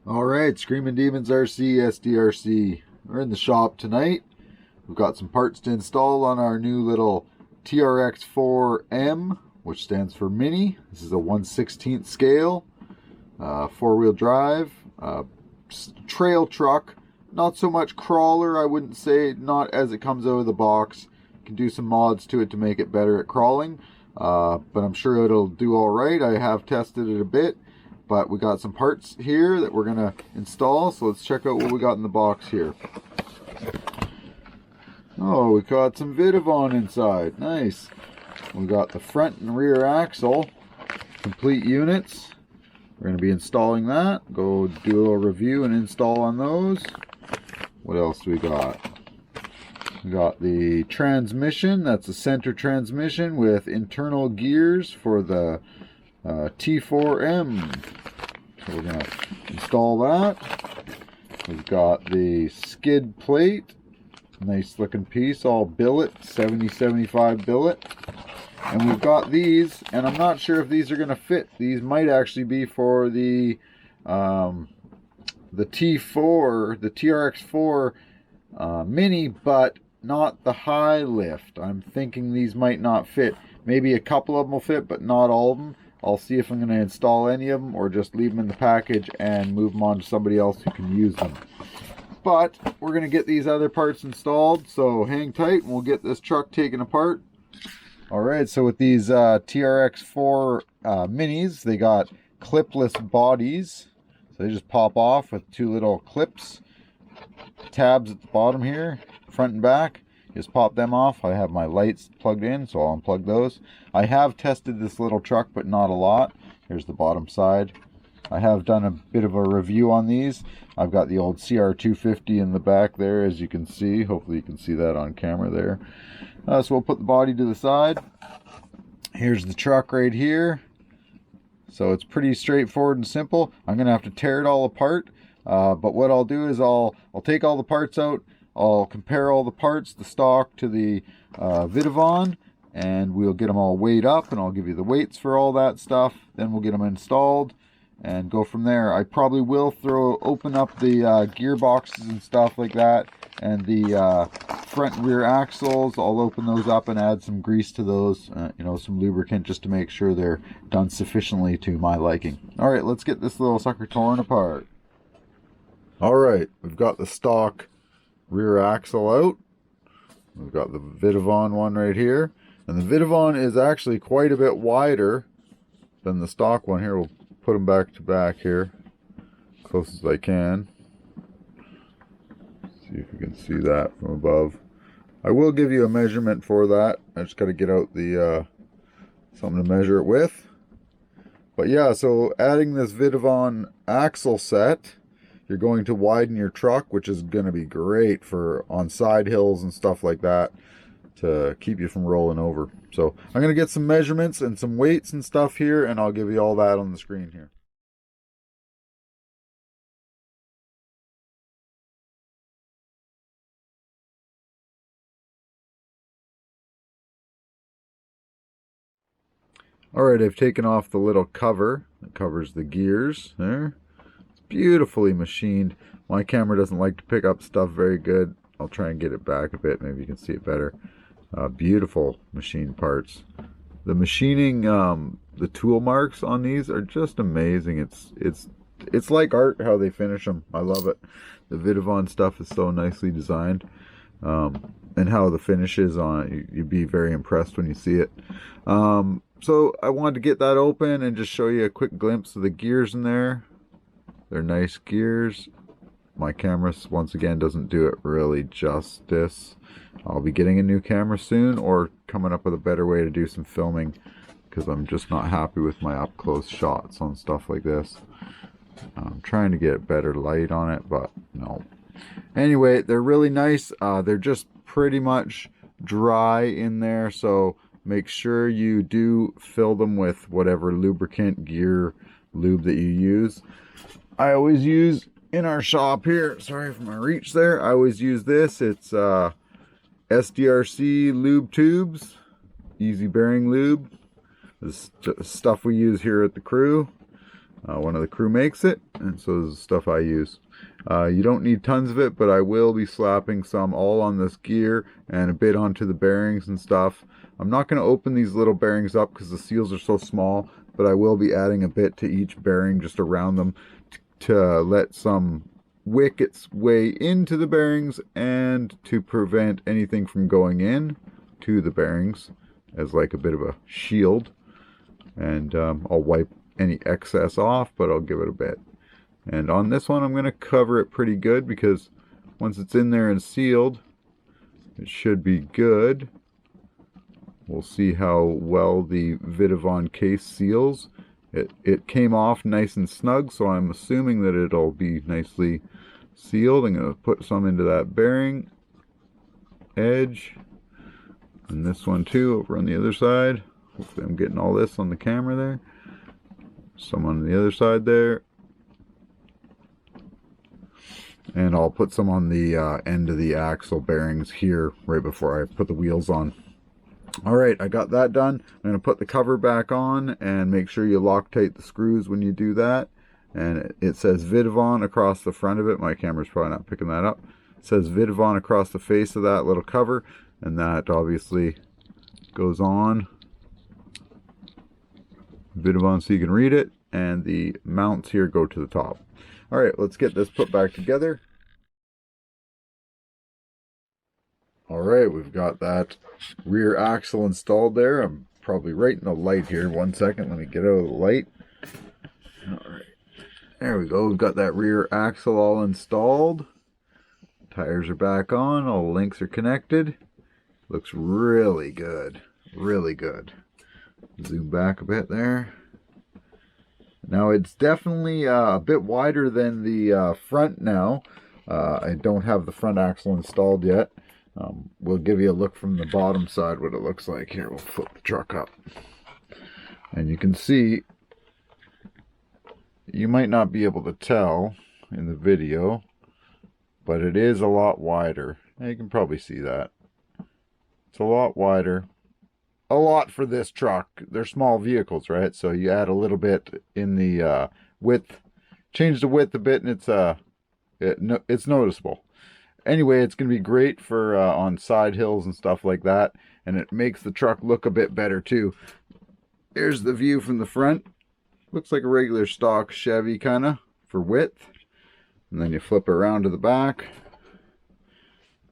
Alright, Screaming Demons RC, SDRC. We're in the shop tonight. We've got some parts to install on our new little TRX4 M, which stands for Mini. This is a 1/16 scale, four-wheel drive, trail truck. Not so much crawler, I wouldn't say, not as it comes out of the box. You can do some mods to it to make it better at crawling, but I'm sure it'll do alright. I have tested it a bit. But we got some parts here that we're going to install, so let's check out what we got in the box here. Oh, we got some VITAVON inside. Nice. We got the front and rear axle, complete units. We're going to be installing that. Go do a review and install on those. What else do we got? We got the transmission. That's a center transmission with internal gears for the T4M. So we're going to install that. We've got the skid plate. Nice looking piece, all billet, 70-75 billet. And we've got these, and I'm not sure if these are going to fit. These might actually be for the T4, the TRX4 Mini, but not the high lift. I'm thinking these might not fit. Maybe a couple of them will fit, but not all of them. I'll see if I'm going to install any of them or just leave them in the package and move them on to somebody else who can use them. But we're going to get these other parts installed, so hang tight and we'll get this truck taken apart. Alright, so with these TRX4 Minis, they got clipless bodies. So they just pop off with two little clips. Tabs at the bottom here, front and back. Just pop them off. I have my lights plugged in, so I'll unplug those. I have tested this little truck, but not a lot. Here's the bottom side. I have done a bit of a review on these. I've got the old CR250 in the back there, as you can see. Hopefully you can see that on camera there. So we'll put the body to the side. Here's the truck right here. So it's pretty straightforward and simple. I'm going to have to tear it all apart. But what I'll do is I'll take all the parts out. I'll compare all the parts, the stock to the VITAVON, and we'll get them all weighed up, and I'll give you the weights for all that stuff. Then we'll get them installed and go from there. I probably will open up the gearboxes and stuff like that, and the front and rear axles. I'll open those up and add some grease to those, some lubricant, just to make sure they're done sufficiently to my liking. All right, let's get this little sucker torn apart. All right, we've got the stock rear axle out. We've got the VITAVON one right here, and the VITAVON is actually quite a bit wider than the stock one here. We'll put them back to back here, close as I can. See if you can see that from above. I will give you a measurement for that. I just got to get out the something to measure it with. But yeah, so adding this VITAVON axle set, you're going to widen your truck, which is going to be great for on side hills and stuff like that to keep you from rolling over. So I'm going to get some measurements and some weights and stuff here, and I'll give you all that on the screen here. Alright, I've taken off the little cover that covers the gears there. Beautifully machined. My camera doesn't like to pick up stuff very good. I'll try and get it back a bit, maybe you can see it better. Beautiful machined parts. The machining, the tool marks on these are just amazing. It's like art how they finish them. I love it. The VITAVON stuff is so nicely designed, and how the finish is on it. You'd be very impressed when you see it. So I wanted to get that open and just show you a quick glimpse of the gears in there. They're nice gears. My camera, once again, doesn't do it really justice. I'll be getting a new camera soon, or coming up with a better way to do some filming, because I'm just not happy with my up-close shots on stuff like this. I'm trying to get better light on it, but no. Anyway, they're really nice. They're just pretty much dry in there, so make sure you do fill them with whatever lubricant, gear, lube that you use. I always use in our shop here, sorry for my reach there, I always use this. It's SDRC lube tubes, easy bearing lube. This is stuff we use here at the crew. One of the crew makes it, and so this is stuff I use. You don't need tons of it, but I will be slapping some all on this gear and a bit onto the bearings and stuff. I'm not going to open these little bearings up because the seals are so small, but I will be adding a bit to each bearing just around them to let some wick its way into the bearings and to prevent anything from going in to the bearings as like a bit of a shield. And I'll wipe any excess off, but I'll give it a bit. And on this one I'm going to cover it pretty good because once it's in there and sealed, it should be good. We'll see how well the VITAVON case seals. It came off nice and snug, so I'm assuming that it'll be nicely sealed. I'm going to put some into that bearing edge, and this one too over on the other side. Hopefully I'm getting all this on the camera there. Some on the other side there. And I'll put some on the end of the axle bearings here right before I put the wheels on. Alright, I got that done. I'm going to put the cover back on and make sure you Loctite the screws when you do that. And it says VITAVON across the front of it. My camera's probably not picking that up. It says VITAVON across the face of that little cover, and that obviously goes on. VITAVON so you can read it, and the mounts here go to the top. Alright, let's get this put back together. Alright, we've got that rear axle installed there. I'm probably right in the light here. 1 second, let me get out of the light. Alright, there we go. We've got that rear axle all installed. Tires are back on. All the links are connected. Looks really good. Really good. Zoom back a bit there. Now it's definitely a bit wider than the front now. I don't have the front axle installed yet. We'll give you a look from the bottom side what it looks like. Here, we'll flip the truck up. And you can see, you might not be able to tell in the video, but it is a lot wider. Now you can probably see that. It's a lot wider. A lot for this truck. They're small vehicles, right? So you add a little bit in the width, change the width a bit, and it's noticeable. Anyway, it's going to be great for on side hills and stuff like that, and it makes the truck look a bit better too. Here's the view from the front. Looks like a regular stock Chevy kind of for width. And then you flip around to the back.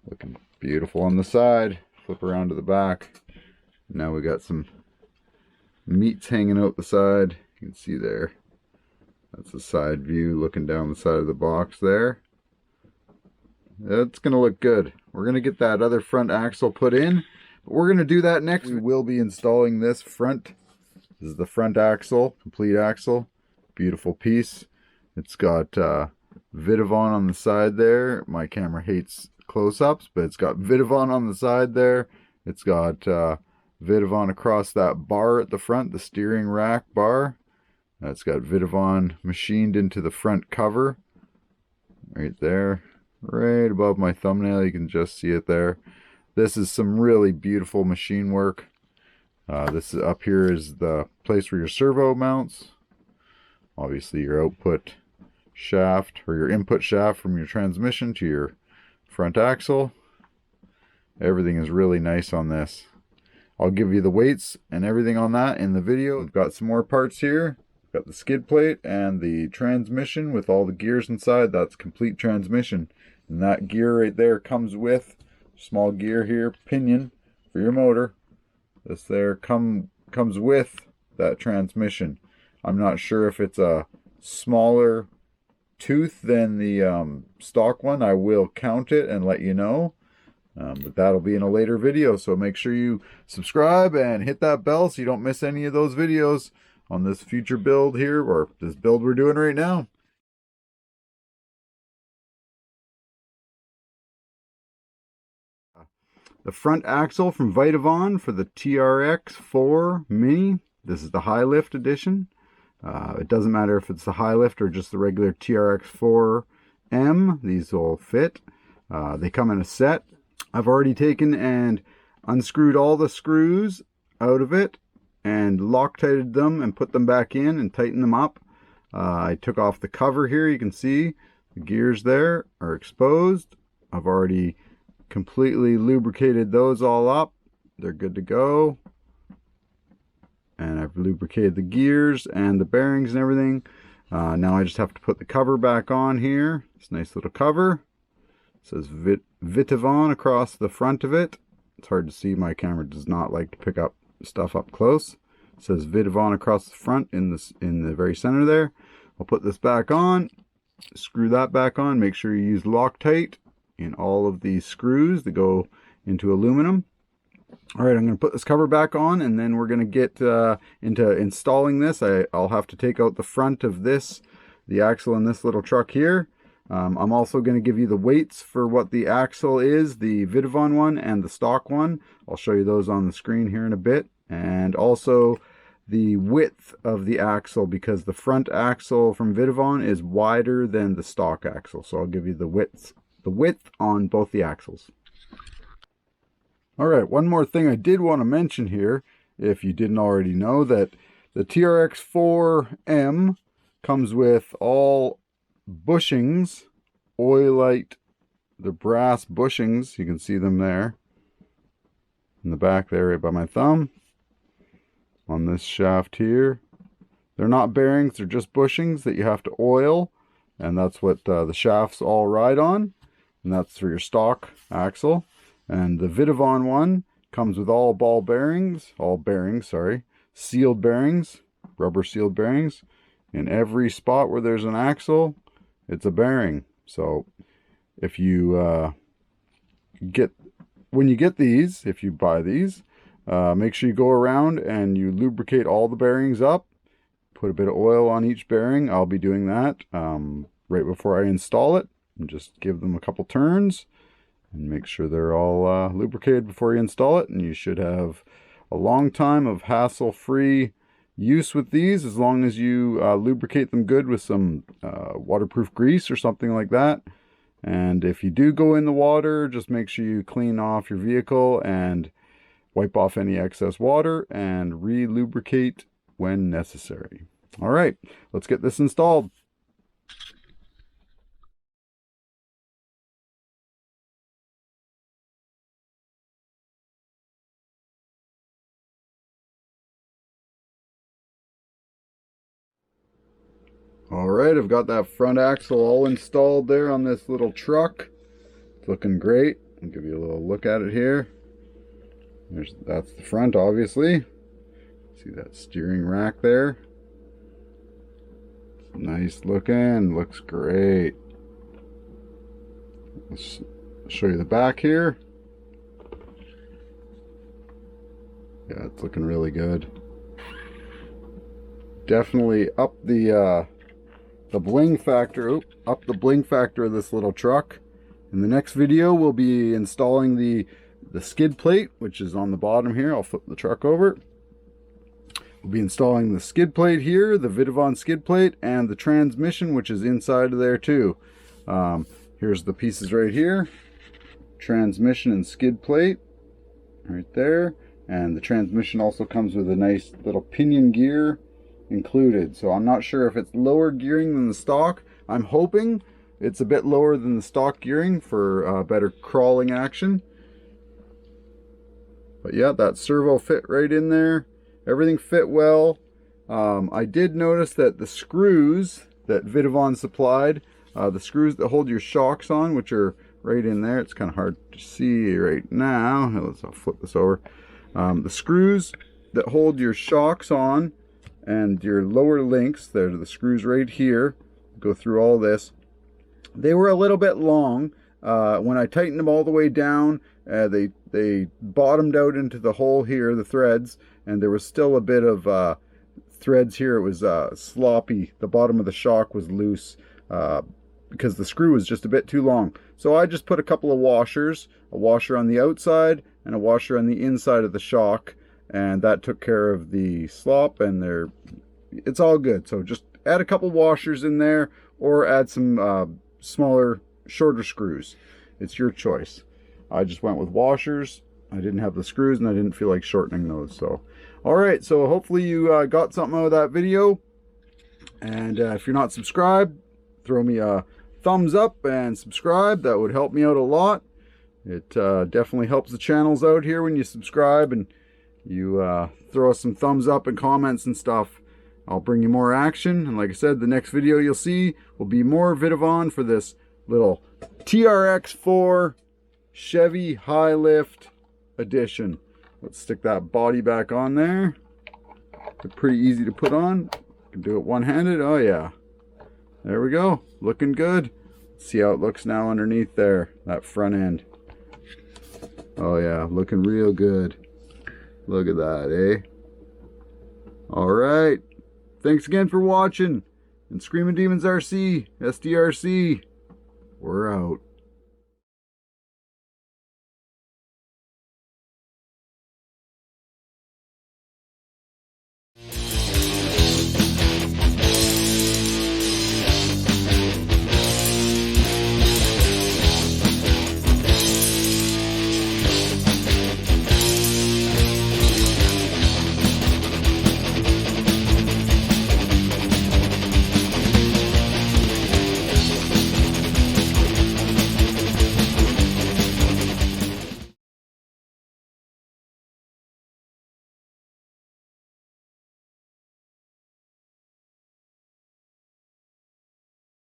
Looking beautiful on the side. Flip around to the back. Now we got some meats hanging out the side. You can see there. That's the side view looking down the side of the box there. That's going to look good. We're going to get that other front axle put in. But we're going to do that next. We will be installing this front. This is the front axle, complete axle. Beautiful piece. It's got VITAVON on the side there. My camera hates close-ups, but it's got VITAVON on the side there. It's got VITAVON across that bar at the front, the steering rack bar. It's got VITAVON machined into the front cover. Right there. Right above my thumbnail, you can just see it there. This is some really beautiful machine work. This is up here is the place where your servo mounts. Obviously your output shaft or your input shaft from your transmission to your front axle. Everything is really nice on this. I'll give you the weights and everything on that in the video. We've got some more parts here. We've got the skid plate and the transmission with all the gears inside. That's complete transmission. And that gear right there comes with small gear here, pinion for your motor. This there comes with that transmission. I'm not sure if it's a smaller tooth than the stock one. I will count it and let you know. But that'll be in a later video. So make sure you subscribe and hit that bell so you don't miss any of those videos on this future build here, or this build we're doing right now. The front axle from VITAVON for the TRX4 Mini. This is the high lift edition. It doesn't matter if it's the high lift or just the regular TRX4 M. These will fit. They come in a set. I've already taken and unscrewed all the screws out of it and Loctited them and put them back in and tightened them up. I took off the cover here. You can see the gears there are exposed. I've already completely lubricated those all up. They're good to go. And I've lubricated the gears and the bearings and everything. Now I just have to put the cover back on here. This nice little cover. It says VITAVON across the front of it. It's hard to see. My camera does not like to pick up stuff up close. It says VITAVON across the front in the very center there. I'll put this back on. Screw that back on. Make sure you use Loctite in all of these screws that go into aluminum. All right, I'm going to put this cover back on, and then we're going to get into installing this. I'll have to take out the front of this, the axle in this little truck here. I'm also going to give you the weights for what the axle is, the VITAVON one and the stock one. I'll show you those on the screen here in a bit. And also the width of the axle, because the front axle from VITAVON is wider than the stock axle. So I'll give you the width on both the axles. All right, one more thing I did want to mention here, if you didn't already know, that the TRX4 M comes with all bushings, oilite, the brass bushings. You can see them there in the back there right by my thumb on this shaft here. They're not bearings, they're just bushings that you have to oil, and that's what the shafts all ride on, and that's for your stock axle. And the VITAVON one comes with all bearings, sealed bearings, rubber sealed bearings. In every spot where there's an axle, it's a bearing. So if you when you get these, if you buy these, make sure you go around and you lubricate all the bearings up. Put a bit of oil on each bearing. I'll be doing that right before I install it. And just give them a couple turns and make sure they're all lubricated before you install it. And you should have a long time of hassle-free use with these, as long as you lubricate them good with some waterproof grease or something like that. And if you do go in the water, just make sure you clean off your vehicle and wipe off any excess water and re-lubricate when necessary. All right, let's get this installed. All right, I've got that front axle all installed there on this little truck. It's looking great. I'll give you a little look at it here. That's the front, obviously. See that steering rack there? Nice looking, looks great. Let's show you the back here. Yeah, it's looking really good. Definitely up the bling factor, up the bling factor of this little truck. In the next video, we'll be installing the skid plate, which is on the bottom here. I'll flip the truck over. We'll be installing the skid plate here, the VITAVON skid plate, and the transmission, which is inside of there too. Here's the pieces right here. Transmission and skid plate right there. And the transmission also comes with a nice little pinion gear included. So I'm not sure if it's lower gearing than the stock. I'm hoping it's a bit lower than the stock gearing for better crawling action. But yeah, that servo fit right in there. Everything fit well. I did notice that the screws that VITAVON supplied, the screws that hold your shocks on, which are right in there. It's kind of hard to see right now. I'll flip this over. The screws that hold your shocks on and your lower links, they're the screws right here, go through all this. They were a little bit long. When I tightened them all the way down, they bottomed out into the hole here, the threads, and there was still a bit of threads here. It was sloppy. The bottom of the shock was loose because the screw was just a bit too long. So I just put a couple of washers, a washer on the outside and a washer on the inside of the shock, and that took care of the slop, and it's all good. So just add a couple washers in there or add some smaller, shorter screws. It's your choice. I just went with washers. I didn't have the screws and I didn't feel like shortening those. So all right, so hopefully you got something out of that video, And if you're not subscribed, throw me a thumbs up and subscribe. That would help me out a lot. It definitely helps the channels out here when you subscribe and you throw us some thumbs up and comments and stuff. I'll bring you more action. And like I said, the next video you'll see will be more VITAVON for this little TRX4 Chevy high lift edition. Let's stick that body back on there. It's pretty easy to put on. Can do it one-handed. Oh yeah. There we go. Looking good. Let's see how it looks now underneath there. That front end. Oh yeah, looking real good. Look at that, eh? Alright. Thanks again for watching. And Screaming Demons RC, SDRC. We're out.